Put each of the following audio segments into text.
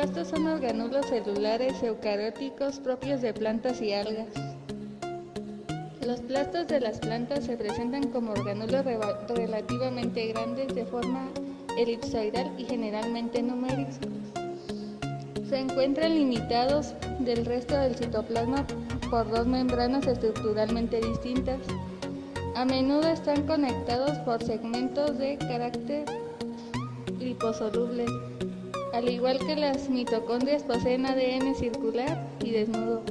cloroplastos son orgánulos celulares eucarióticos propios de plantas y algas. Los plastos de las plantas se presentan como orgánulos relativamente grandes de forma elipsoidal y generalmente numéricos. Se encuentran limitados del resto del citoplasma por dos membranas estructuralmente distintas. A menudo están conectados por segmentos de carácter liposoluble. Al igual que las mitocondrias, poseen ADN circular y desnudo.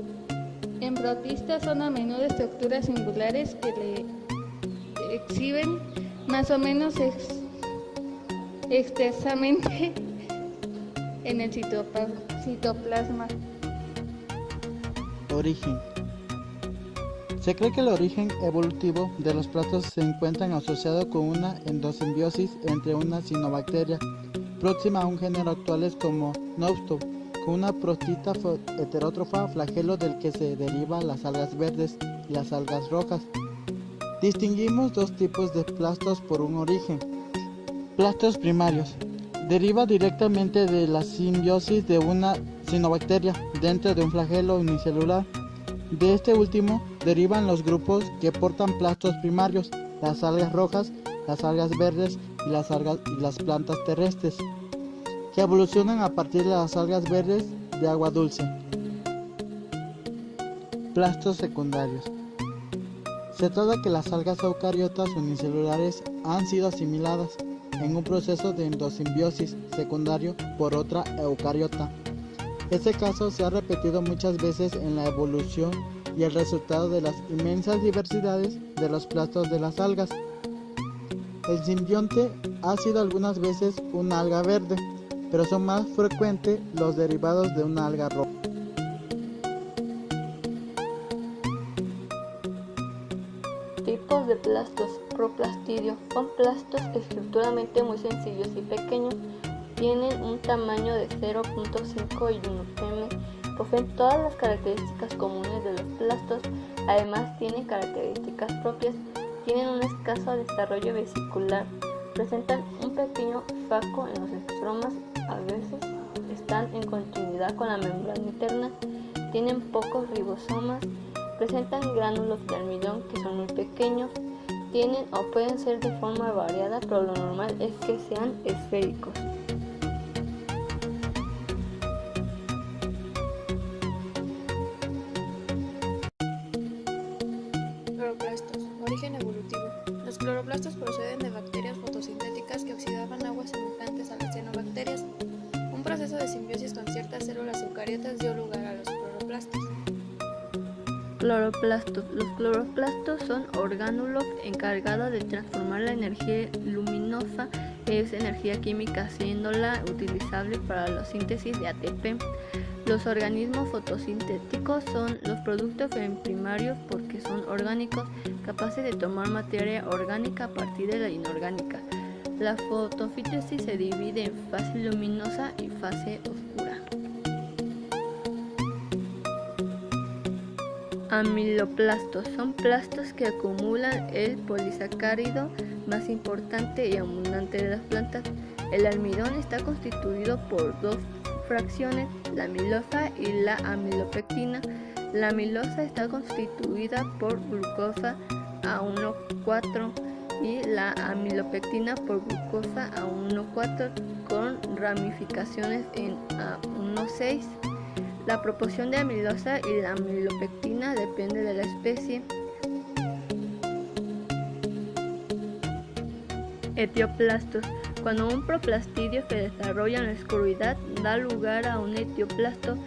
En protistas son a menudo estructuras singulares que le exhiben más o menos extensamente en el citoplasma. Origen. Se cree que el origen evolutivo de los plastos se encuentra asociado con una endosimbiosis entre una cianobacteria próxima a un género actuales como Nostow, con una protista heterótrofa, flagelo del que se derivan las algas verdes y las algas rojas. Distinguimos dos tipos de plastos por un origen. Plastos primarios. Deriva directamente de la simbiosis de una cianobacteria dentro de un flagelo unicelular. De este último derivan los grupos que portan plastos primarios, las algas rojas, las algas verdes y las plantas terrestres, que evolucionan a partir de las algas verdes de agua dulce. Plastos secundarios. Se trata que las algas eucariotas unicelulares han sido asimiladas en un proceso de endosimbiosis secundario por otra eucariota. Este caso se ha repetido muchas veces en la evolución y el resultado de las inmensas diversidades de los plastos de las algas. El simbionte ha sido algunas veces una alga verde, pero son más frecuentes los derivados de una alga roja. Tipos de plastos. Proplastidio. Son plastos estructuralmente muy sencillos y pequeños. Tienen un tamaño de 0.5 y 1 pm. Poseen todas las características comunes de los plastos. Además tienen características propias. Tienen un escaso desarrollo vesicular. Presentan un pequeño faco en los estromas. A veces están en continuidad con la membrana interna. Tienen pocos ribosomas. Presentan gránulos de almidón que son muy pequeños. Tienen o pueden ser de forma variada, pero lo normal es que sean esféricos. Cloroplastos. Origen evolutivo. Los cloroplastos proceden de bacterias fotosintéticas que oxidaban aguas semejantes a las cianobacterias. Un proceso de simbiosis con ciertas células eucariotas dio lugar a los cloroplastos. Cloroplastos. Los cloroplastos son orgánulos encargados de transformar la energía luminosa en energía química, haciéndola utilizable para la síntesis de ATP. Los organismos fotosintéticos son los productos primarios porque son orgánicos, capaces de tomar materia orgánica a partir de la inorgánica. La fotosíntesis se divide en fase luminosa y fase oscura. Amiloplastos son plastos que acumulan el polisacárido más importante y abundante de las plantas. El almidón está constituido por dos fracciones, la amilosa y la amilopectina. La amilosa está constituida por glucosa A1,4 y la amilopectina por glucosa A1,4 con ramificaciones en A1,6. La proporción de amilosa y la amilopectina depende de la especie. Etioplastos. Cuando un proplastidio se desarrolla en la oscuridad, da lugar a un etioplasto.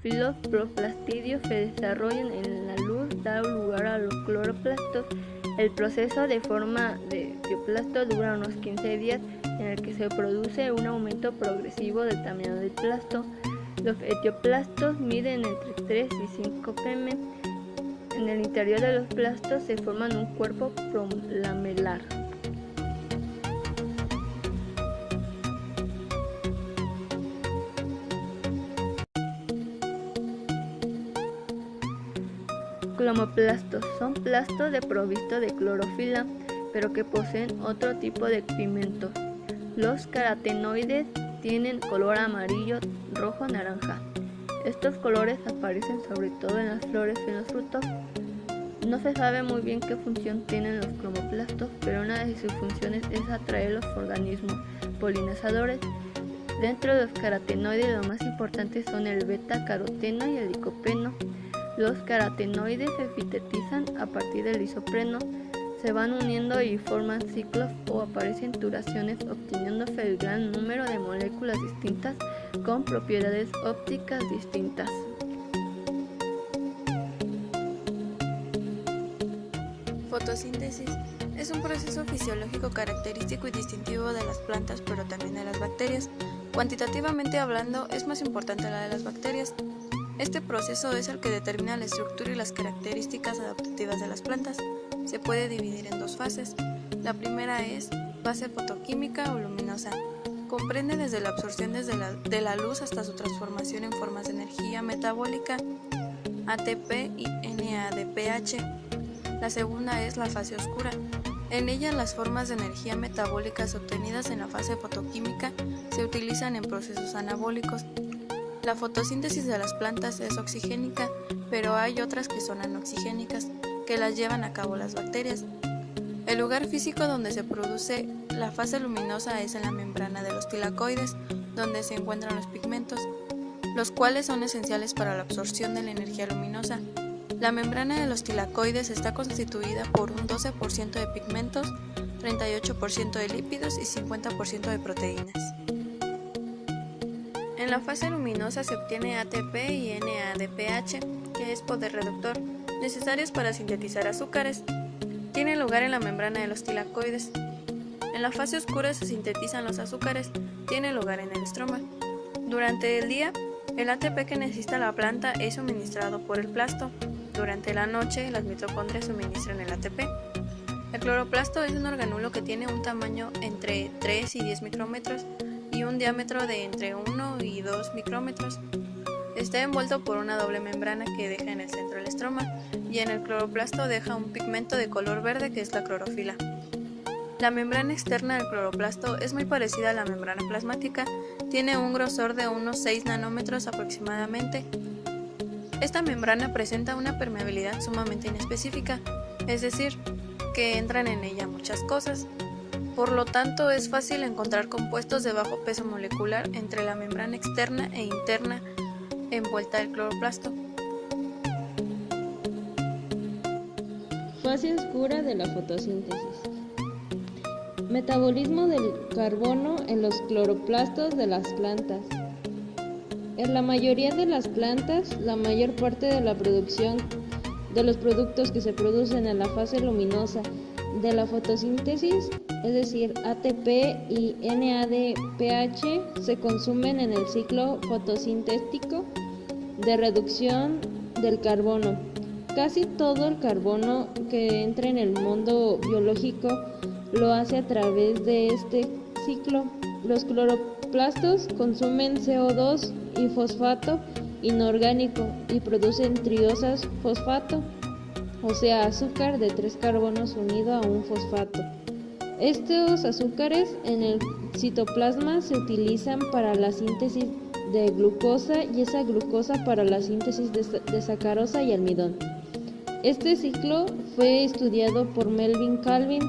Si los proplastidios se desarrollan en la luz, da lugar a los cloroplastos. El proceso de forma de etioplasto dura unos 15 días, en el que se produce un aumento progresivo del tamaño del plasto. Los etioplastos miden entre 3 y 5 pm. En el interior de los plastos se forman un cuerpo prolamelar. Clomoplastos son plastos desprovistos de clorofila, pero que poseen otro tipo de pigmentos. Los carotenoides tienen color amarillo, rojo, naranja. Estos colores aparecen sobre todo en las flores y en los frutos. No se sabe muy bien qué función tienen los clomoplastos, pero una de sus funciones es atraer los organismos polinizadores. Dentro de los carotenoides, lo más importante son el beta-caroteno y el licopeno. Los carotenoides se sintetizan a partir del isopreno, se van uniendo y forman ciclos o aparecen turaciones, obteniéndose el gran número de moléculas distintas con propiedades ópticas distintas. Fotosíntesis es un proceso fisiológico característico y distintivo de las plantas, pero también de las bacterias. Cuantitativamente hablando, es más importante la de las bacterias. Este proceso es el que determina la estructura y las características adaptativas de las plantas. Se puede dividir en dos fases. La primera es fase fotoquímica o luminosa. Comprende desde la absorción de la luz hasta su transformación en formas de energía metabólica, ATP y NADPH. La segunda es la fase oscura. En ella las formas de energía metabólicas obtenidas en la fase fotoquímica se utilizan en procesos anabólicos. La fotosíntesis de las plantas es oxigénica, pero hay otras que son anoxigénicas, que las llevan a cabo las bacterias. El lugar físico donde se produce la fase luminosa es en la membrana de los tilacoides, donde se encuentran los pigmentos, los cuales son esenciales para la absorción de la energía luminosa. La membrana de los tilacoides está constituida por un 12% de pigmentos, 38% de lípidos y 50% de proteínas. En la fase luminosa se obtiene ATP y NADPH, que es poder reductor, necesarios para sintetizar azúcares. Tiene lugar en la membrana de los tilacoides. En la fase oscura se sintetizan los azúcares, tiene lugar en el estroma. Durante el día, el ATP que necesita la planta es suministrado por el plasto. Durante la noche, las mitocondrias suministran el ATP. El cloroplasto es un organulo que tiene un tamaño entre 3 y 10 micrómetros y un diámetro de entre 1 y 2 micrómetros. Está envuelto por una doble membrana que deja en el centro el estroma y en el cloroplasto deja un pigmento de color verde que es la clorofila. La membrana externa del cloroplasto es muy parecida a la membrana plasmática, tiene un grosor de unos 6 nanómetros aproximadamente. Esta membrana presenta una permeabilidad sumamente inespecífica, es decir, que entran en ella muchas cosas. Por lo tanto, es fácil encontrar compuestos de bajo peso molecular entre la membrana externa e interna envuelta del cloroplasto. Fase oscura de la fotosíntesis. Metabolismo del carbono en los cloroplastos de las plantas. En la mayoría de las plantas, la mayor parte de la producción de los productos que se producen en la fase luminosa de la fotosíntesis, es decir, ATP y NADPH, se consumen en el ciclo fotosintético de reducción del carbono. Casi todo el carbono que entra en el mundo biológico lo hace a través de este ciclo. Los cloroplastos consumen CO2 y fosfato inorgánico y producen triosas fosfato, o sea, azúcar de 3 carbonos unido a un fosfato. Estos azúcares en el citoplasma se utilizan para la síntesis de glucosa y esa glucosa para la síntesis de sacarosa y almidón. Este ciclo fue estudiado por Melvin Calvin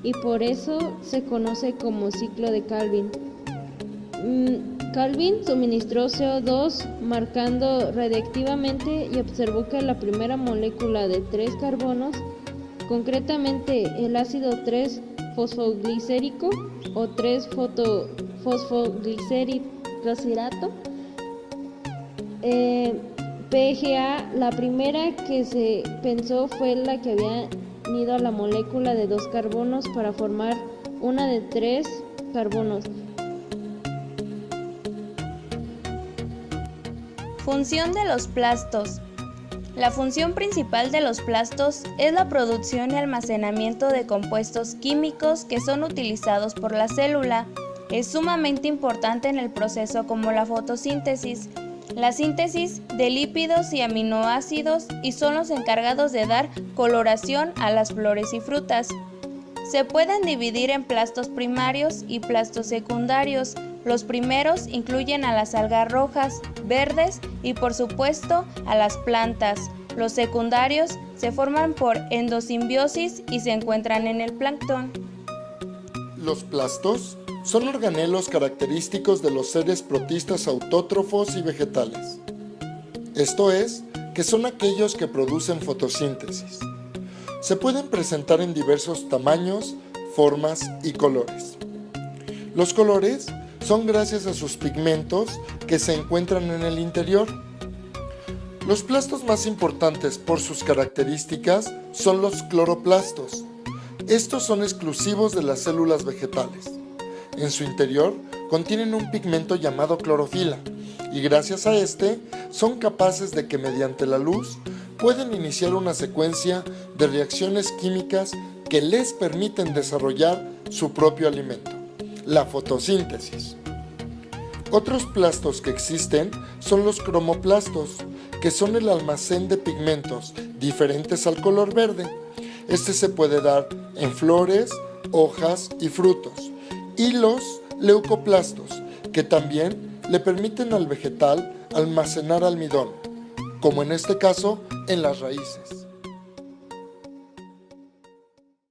y por eso se conoce como ciclo de Calvin. Calvin suministró CO2 marcando radiactivamente y observó que la primera molécula de 3 carbonos, concretamente el ácido 3-fosfoglicérico o 3-fosfoglicerato, PGA, la primera que se pensó fue la que había unido a la molécula de 2 carbonos para formar una de 3 carbonos. Función de los plastos. La función principal de los plastos es la producción y almacenamiento de compuestos químicos que son utilizados por la célula. Es sumamente importante en el proceso como la fotosíntesis, la síntesis de lípidos y aminoácidos y son los encargados de dar coloración a las flores y frutas. Se pueden dividir en plastos primarios y plastos secundarios. Los primeros incluyen a las algas rojas, verdes y por supuesto a las plantas. Los secundarios se forman por endosimbiosis y se encuentran en el plancton. Los plastos son organelos característicos de los seres protistas autótrofos y vegetales. Esto es, que son aquellos que producen fotosíntesis. Se pueden presentar en diversos tamaños, formas y colores. Los colores son gracias a sus pigmentos que se encuentran en el interior. Los plastos más importantes por sus características son los cloroplastos. Estos son exclusivos de las células vegetales. En su interior contienen un pigmento llamado clorofila y gracias a este son capaces de que mediante la luz pueden iniciar una secuencia de reacciones químicas que les permiten desarrollar su propio alimento, la fotosíntesis. Otros plastos que existen son los cromoplastos, que son el almacén de pigmentos diferentes al color verde. Este se puede dar en flores, hojas y frutos. Y los leucoplastos, que también le permiten al vegetal almacenar almidón, como en este caso en las raíces.